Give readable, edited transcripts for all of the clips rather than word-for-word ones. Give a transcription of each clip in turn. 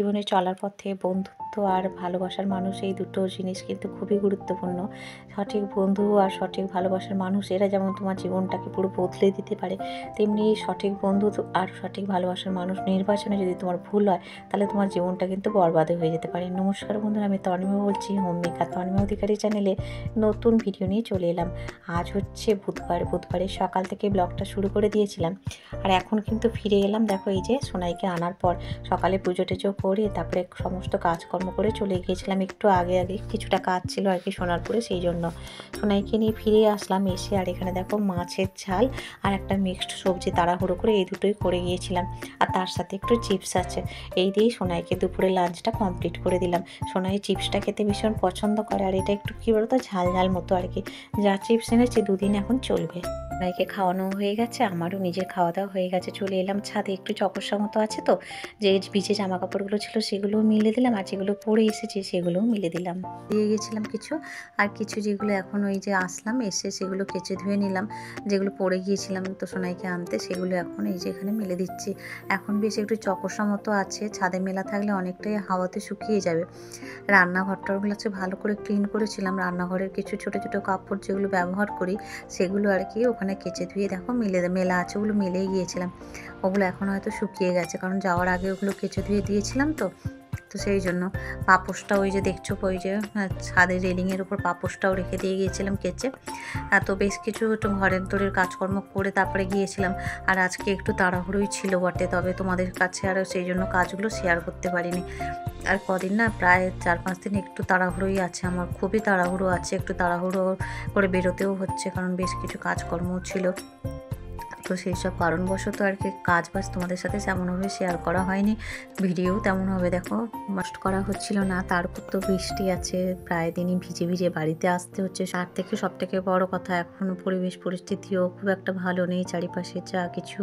জীবনে চলার পথে বন্ধুত্ব আর ভালোবাসার মানুষ এই দুটো জিনিস কিন্তু খুবই গুরুত্বপূর্ণ। সঠিক বন্ধু আর সঠিক ভালোবাসার মানুষ এরা যেমন তোমার জীবনটাকে পুরো বদলে দিতে পারে, তেমনি সঠিক বন্ধু আর সঠিক ভালোবাসার মানুষ নির্বাচনে যদি তোমার ভুল হয়, তাহলে তোমার জীবনটা কিন্তু বরবাদে হয়ে যেতে পারে। নমস্কার বন্ধুরা, আমি তনিমা বলছি হোম মেকার তনিমা অধিকারী চ্যানেলে নতুন ভিডিও নিয়ে চলে এলাম। আজ হচ্ছে বুধবারের সকাল থেকে ব্লগটা শুরু করে দিয়েছিলাম, আর এখন কিন্তু ফিরে এলাম। দেখো, এই যে সোনাইকে আনার পর সকালে পুজো টুজো করে তারপরে সমস্ত কাজকর্ম করে চলে গিয়েছিলাম। একটু আগে কিছুটা কাজ ছিল আর কি সোনারপুরে, সেই জন্য সোনাইকে নিয়ে ফিরে আসলাম। এসে আর এখানে দেখো মাছের ঝাল আর একটা মিক্সড সবজি তাড়াহুড়ো করে এই দুটোই করে গিয়েছিলাম, আর তার সাথে একটু চিপস আছে। এই দিয়েই সোনাইকে দুপুরে লাঞ্চটা কমপ্লিট করে দিলাম। সোনাই চিপসটা খেতে ভীষণ পছন্দ করে, আর এটা একটু কী বলতো ঝাল ঝাল মতো আর কি। যা চিপস এনেছি দুদিন এখন চলবে। সোনাইকে খাওয়ানো হয়ে গেছে, আমারও নিজের খাওয়া দাওয়া হয়ে গেছে। চলে এলাম ছাদে, একটু চকরসা মতো আছে তো, যে ভিজে জামা কাপড়গুলো ছিল সেগুলোও মিলে দিলাম, আর যেগুলো পরে এসেছি সেগুলোও মিলে দিলাম। দিয়ে গেছিলাম কিছু, আর কিছু যেগুলো এখন ওই যে আসলাম এসে সেগুলো কেচে ধুয়ে নিলাম। যেগুলো পরে গিয়েছিলাম তো সোনাইকে আনতে, সেগুলো এখন এই যে এখানে মেলে দিচ্ছি। এখন বেশ একটু চকরসা মতো আছে, ছাদে মেলা থাকলে অনেকটাই হাওয়াতে শুকিয়ে যাবে। রান্নাঘরটাগুলো আছে ভালো করে ক্লিন করেছিলাম। রান্নাঘরের কিছু ছোটো ছোটো কাপড় যেগুলো ব্যবহার করি সেগুলো আর কি ওখানে কেচে ধুয়ে দেখো মেলা আছে, ওগুলো মেলেই গিয়েছিলাম। ওগুলো এখন হয়তো শুকিয়ে গেছে, কারণ যাওয়ার আগে ওগুলো কেচে ধুয়ে দিয়েছিলাম তো সেই জন্য। পাপোশটা ওই যে দেখছো, ওই যে ছাদের রেলিংয়ের উপর পাপোশটাও রেখে দিয়ে গিয়েছিলাম কেচে। তো বেশ কিছু একটু ঘরের দরের কাজকর্ম করে তারপরে গিয়েছিলাম। আর আজকে একটু তাড়াহুড়োই ছিল বটে, তবে তোমাদের কাছে আর সেই জন্য কাজগুলো শেয়ার করতে পারিনি। আর কদিন না, প্রায় 4-5 দিন একটু তাড়াহুড়োই আছে, আমার খুবই তাড়াহুড়ো আছে, একটু তাড়াহুড়ো করে বেরোতেও হচ্ছে, কারণ বেশ কিছু কাজকর্মও ছিল। তো সেই সব কারণবশত আর কি কাজ বাজ তোমাদের সাথে তেমনভাবে শেয়ার করা হয়নি, ভিডিও তেমনভাবে দেখো মাস্ট করা হচ্ছিল না। তারপর তো বৃষ্টি আছে, প্রায় দিনই ভিজে ভিজে বাড়িতে আসতে হচ্ছে। তার থেকে সব থেকে বড় কথা, এখন পরিবেশ পরিস্থিতিও খুব একটা ভালো নেই। চারিপাশে যা কিছু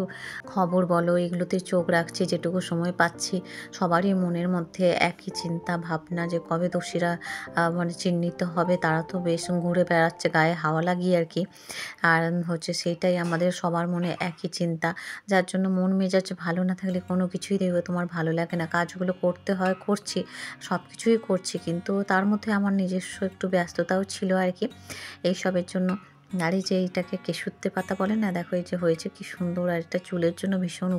খবর বলো এগুলোতে চোখ রাখছি যেটুকু সময় পাচ্ছি। সবারই মনের মধ্যে একই চিন্তা ভাবনা যে কবে দোষীরা মানে চিহ্নিত হবে। তারা তো বেশ ঘুরে বেড়াচ্ছে গায়ে হাওয়া লাগিয়ে আর কি। আর হচ্ছে সেইটাই আমাদের সবার মনে একই চিন্তা, যার জন্য মন মেজাজ ভালো না থাকলে কোনো কিছুই দেখবে তোমার ভালো লাগে না। কাজগুলো করতে হয়, করছি, সব কিছুই করছি, কিন্তু তার মধ্যে আমার নিজস্ব একটু ব্যস্ততাও ছিল আর কি এইসবের জন্য। আর এই যে এইটাকে কেশুত্তে পাতা বলে না, দেখো এই যে হয়েছে কি সুন্দর, আর এটা চুলের জন্য ভীষণ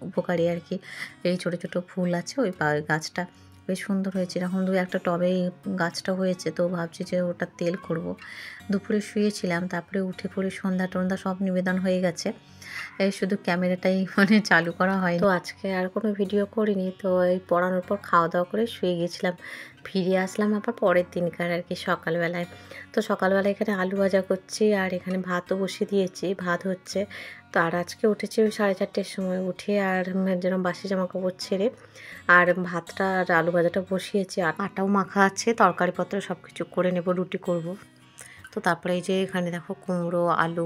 উপকারী আর কি। এই ছোটো ছোটো ফুল আছে ওই গাছটা বেশ সুন্দর হয়েছে। এরকম একটা টবে গাছটা হয়েছে, তো ভাবছি যে ওটা তেল করব। দুপুরে শুয়েছিলাম, তারপরে উঠে পড়ে সন্ধ্যা টন্ধ্যা সব নিবেদন হয়ে গেছে। এই শুধু ক্যামেরাটাই মানে চালু করা হয়। তো আজকে আর কোনো ভিডিও করিনি, তো এই পড়ানোর পর খাওয়া দাওয়া করে শুয়ে গেছিলাম। ফিরে আসলাম আবার পরের দিনকার আর কি সকালবেলায়। তো সকালবেলায় এখানে আলু ভাজা করছি, আর এখানে ভাতও বসিয়ে দিয়েছি, ভাত হচ্ছে। তো আর আজকে উঠেছি ওই 4:30-র সময়, উঠে আর যেন বাসি জামা কাপড় ছেড়ে আর ভাতটা আর আলু ভাজাটা বসিয়েছি। আর আটাও মাখা আছে, তরকারিপত্র সব কিছু করে নেব, রুটি করব। তো তারপরে এই যে এখানে দেখো কুমড়ো আলু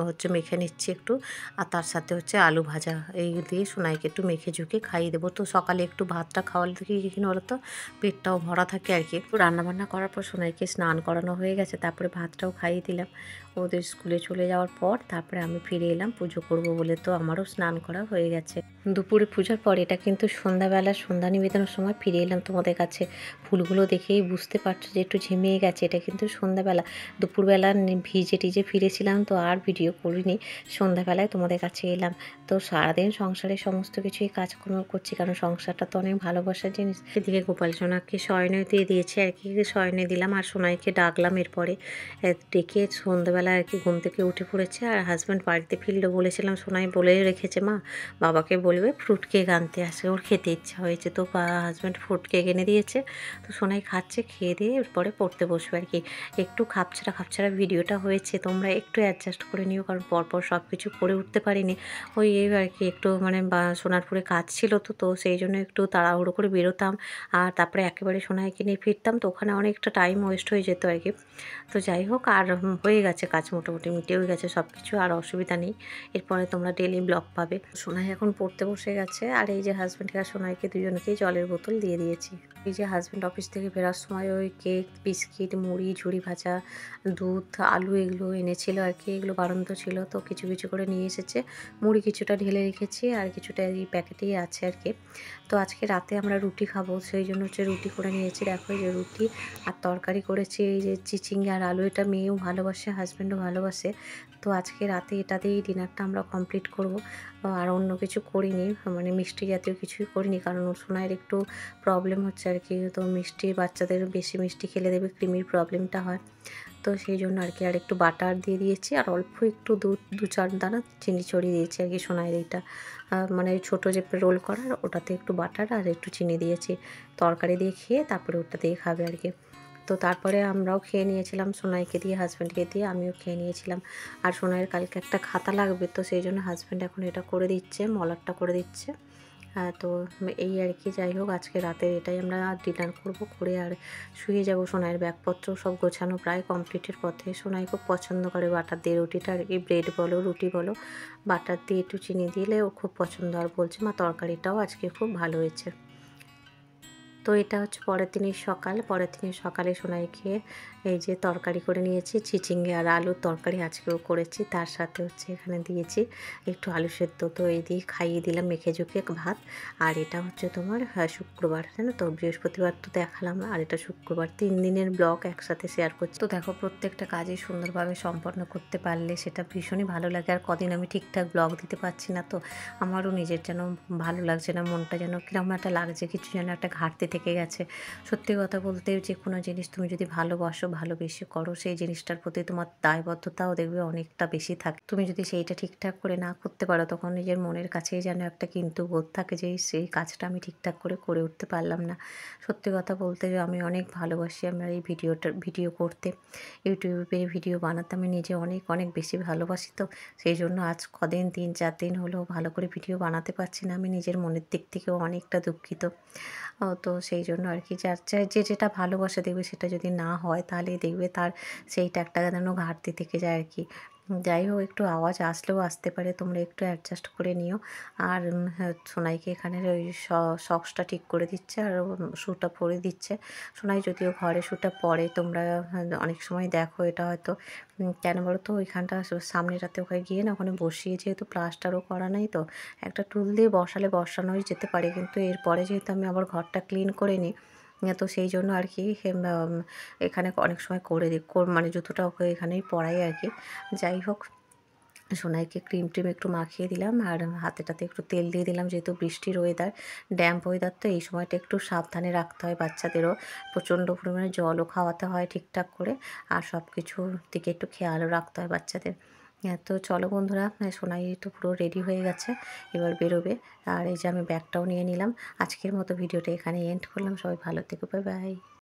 হচ্ছে মেখে নিচ্ছি একটু, আর তার সাথে হচ্ছে আলু ভাজা এই দিয়ে সোনাইকে একটু মেখে ঝুঁকে খাইয়ে দেবো। তো সকালে একটু ভাতটা খাওয়ালে দেখি কিনা বলো তো পেটটাও ভরা থাকে আর কি। একটু রান্নাবান্না করার পর সোনাইকে স্নান করানো হয়ে গেছে, তারপরে ভাতটাও খাইয়ে দিলাম। ওদের স্কুলে চলে যাওয়ার পর তারপরে আমি ফিরে এলাম পুজো করব বলে, তো আমারও স্নান করা হয়ে গেছে। দুপুরে পূজার পর এটা কিন্তু সন্ধ্যাবেলা সন্ধ্যা নিবেদনের সময় ফিরে এলাম তোমাদের কাছে। ফুলগুলো দেখেই বুঝতে পারছো যে একটু ঝিমিয়ে গেছে, এটা কিন্তু সন্ধ্যাবেলা। দুপুরবেলা ভিজে টিজে ফিরেছিলাম, তো আর ভিডিও করিনি। সন্ধ্যাবেলায় তোমাদের কাছে এলাম। তো সারাদিন সংসারের সমস্ত কিছুই কাজকর্ম করছি, কারণ সংসারটা তো অনেক ভালোবাসার জিনিস। এদিকে গোপাল সোনাকে শয়নে দিয়ে দিয়েছি আর কি, শয়নে দিলাম, আর সোনাইকে ডাকলাম এরপরে। ডেকে সন্ধ্যাবেলা আর কি ঘুম থেকে উঠে পড়েছে। আর হাজব্যান্ড বাড়িতে ফিরলো, বলেছিলাম সোনাই বলে রেখেছে মা বাবাকে বলবে ফ্রুট কেক আনতে আসে, ওর খেতে ইচ্ছা হয়েছে। তো হাজব্যান্ড ফ্রুট কেক এনে দিয়েছে, তো সোনাই খাচ্ছে, খেয়ে দিয়ে এরপরে পড়তে বসবে আর কি। একটু খাপছাড়া ভিডিওটা হয়েছে, তোমরা একটু অ্যাডজাস্ট করে নিও, কারণ পরপর সব কিছু করে উঠতে পারিনি। ওই এই আর কি একটু মানে সোনারপুরে কাজ ছিল, তো সেই জন্য একটু তাড়াহুড়ো করে বেরোতাম, আর তারপরে একেবারে সোনাইকে নিয়ে ফিরতাম, তো ওখানে অনেকটা টাইম ওয়েস্ট হয়ে যেত আর কি। তো যাই হোক, আর হয়ে গেছে কাজ, মোটামুটি মিটেও গেছে সব কিছু, আর অসুবিধা নেই। এরপরে তোমরা ডেলি ব্লগ পাবে। সোনাই এখন পড়তে বসে গেছে, আর এই যে হাজব্যান্ডকে আর সোনাইকে দুজনকেই জলের বোতল দিয়ে দিয়েছি। এই যে হাজব্যান্ড অফিস থেকে ফেরার সময় ওই কেক, বিস্কিট, মুড়ি, ঝুড়ি ভাজা, দুধ, আলু এগুলো এনেছিল আর কি। এগুলো বাড়ন্ত ছিল, তো কিছু কিছু করে নিয়ে এসেছে। মুড়ি কিছুটা ঢেলে রেখেছি, আর কিছুটা এই প্যাকেটেই আছে আর কি। তো আজকে রাতে আমরা রুটি খাবো, সেই জন্য হচ্ছে রুটি করে নিয়েছি। দেখো এই যে রুটি আর তরকারি করেছি এই যে চিচিঙ্গে আর আলু, এটা মেয়েও ভালোবাসে, হাজব্যান্ডও ভালোবাসে। তো আজকে রাতে এটা দিয়েই ডিনারটা আমরা কমপ্লিট করব। আর অন্য কিছু করিনি, মানে মিষ্টি জাতীয় কিছুই করিনি, কারণ ওর সোনাইয়ের একটু প্রবলেম হচ্ছে আর কি। তো মিষ্টি বাচ্চাদের বেশি মিষ্টি খেলে দেবে ক্রিমির প্রবলেমটা হয়। তো সেই জন্য আর কি আর একটু বাটার দিয়ে দিয়েছি আর অল্প একটু দু চার দানা চিনি ছড়িয়ে দিয়েছি আর কি সোনাইয়ের এইটা মানে ছোটো যে রোল করার ওটাতে একটু বাটার আর একটু চিনি দিয়েছি। তরকারি দিয়ে খেয়ে তারপরে ওটা দিয়ে খাবে আর কি। তো তারপরে আমরাও খেয়ে নিয়েছিলাম, সোনাইকে দিয়ে হাজব্যান্ডকে দিয়ে আমিও খেয়ে নিয়েছিলাম। আর সোনাইয়ের কালকে একটা খাতা লাগবে, তো সেই জন্য হাজব্যান্ড এখন এটা করে দিচ্ছে, মলারটা করে দিচ্ছে। হ্যাঁ, তো এই আর কি। যাই হোক, আজকে রাতে এটাই আমরা ডিনার করব, করে আর শুয়ে যাব। সোনাইয়ের ব্যাগপত্র সব গোছানো প্রায় কমপ্লিটের পথে। সোনাই খুব পছন্দ করে বাটার দিয়ে রুটিটা আর কি, ব্রেড বলো রুটি বলো, বাটার দিয়ে একটু চিনি দিলে ও খুব পছন্দ। আর বলছে মা তরকারিটাও আজকে খুব ভালো হয়েছে। তো এটা হচ্ছে পরের দিনের সকাল। পরের দিনের সকালে সোনাইকে এই যে তরকারি করে নিয়েছি, চিচিঙ্গে আর আলুর তরকারি আজকেও করেছি। তার সাথে হচ্ছে এখানে দিয়েছি একটু আলু সেদ্ধ, তো এই দিয়ে খাইয়ে দিলাম মেখে ঝুঁকে ভাত। আর এটা হচ্ছে তোমার শুক্রবার, জানো তো, বৃহস্পতিবার তো দেখালাম, আর এটা শুক্রবার। 3 দিনের ব্লগ একসাথে শেয়ার করছি। তো দেখো, প্রত্যেকটা কাজই সুন্দরভাবে সম্পন্ন করতে পারলে সেটা ভীষণই ভালো লাগে। আর কদিন আমি ঠিকঠাক ব্লগ দিতে পারছি না, তো আমারও নিজের যেন ভালো লাগছে না, মনটা যেন কীরকম একটা লাগছে, কিছু যেন একটা ঘাটতি থেকে গেছে। সত্যি কথা বলতে, যে কোনো জিনিস তুমি যদি ভালোবাসো, ভালোবেসে করো, সেই জিনিসটার প্রতি তোমার দায়বদ্ধতাও দেখবে অনেকটা বেশি থাকে। তুমি যদি সেইটা ঠিকঠাক করে না করতে পারো, তখন নিজের মনের কাছেই যেন একটা কিন্তু বোধ থাকে যে সেই কাজটা আমি ঠিকঠাক করে উঠতে পারলাম না। সত্যি কথা বলতে, আমি অনেক ভালোবাসি আমার এই ভিডিও করতে, ইউটিউবে ভিডিও বানাতে আমি নিজে অনেক অনেক বেশি ভালোবাসি। তো সেই জন্য আজ কদিন 3-4 দিন হলো ভালো করে ভিডিও বানাতে পারছি না, আমি নিজের মনের দিক থেকেও অনেকটা দুঃখিত। তো সেই জন্য আর কি, যার যে যেটা ভালোবাসা দেখবে সেটা যদি না হয়, তাহলেই দেখবে তার সেইটা একটা যেন ঘাটতি থেকে যায় আর কি। যাই হোক, একটু আওয়াজ আসলেও আসতে পারে, তোমরা একটু অ্যাডজাস্ট করে নিও। আর হ্যাঁ, সোনাইকে এখানে ওই সক্সটা ঠিক করে দিচ্ছে আর শ্যুটা পরে দিচ্ছে। সোনাই যদিও ঘরে শ্যুটা পরে, তোমরা অনেক সময় দেখো এটা হয়তো কেন বলো তো, ওইখানটা সামনেটাতে ওখানে গিয়ে না, ওখানে বসিয়ে যেহেতু প্লাস্টারও করা নাই, তো একটা টুল দিয়ে বসালে বসানোই যেতে পারে। কিন্তু এরপরে যেহেতু আমি আবার ঘরটা ক্লিন করে নিই, তো সেই জন্য আর কি এখানে অনেক সময় করে দিই, মানে জুতোটা ওকে এখানেই পরাই আর কি। যাই হোক, সোনাইকে ক্রিম টিম একটু মাখিয়ে দিলাম আর হাতেটাতে একটু তেল দিয়ে দিলাম, যেহেতু বৃষ্টির ওয়েদার, ড্যাম্প ওয়েদার, তো এই সময়টা একটু সাবধানে রাখতে হয় বাচ্চাদেরও। প্রচণ্ড পরিমাণে জলও খাওয়াতে হয় ঠিকঠাক করে, আর সব কিছুর দিকে একটু খেয়ালও রাখতে হয় বাচ্চাদের। তো চলো বন্ধুরা, সোনাই তো পুরো রেডি হয়ে গেছে, এবার বেরোবে। আর এই যে আমি ব্যাগটাও নিয়ে নিলাম। আজকের মতো ভিডিওটা এখানে এন্ড করলাম। সবাই ভালো থেকো, বাই বাই।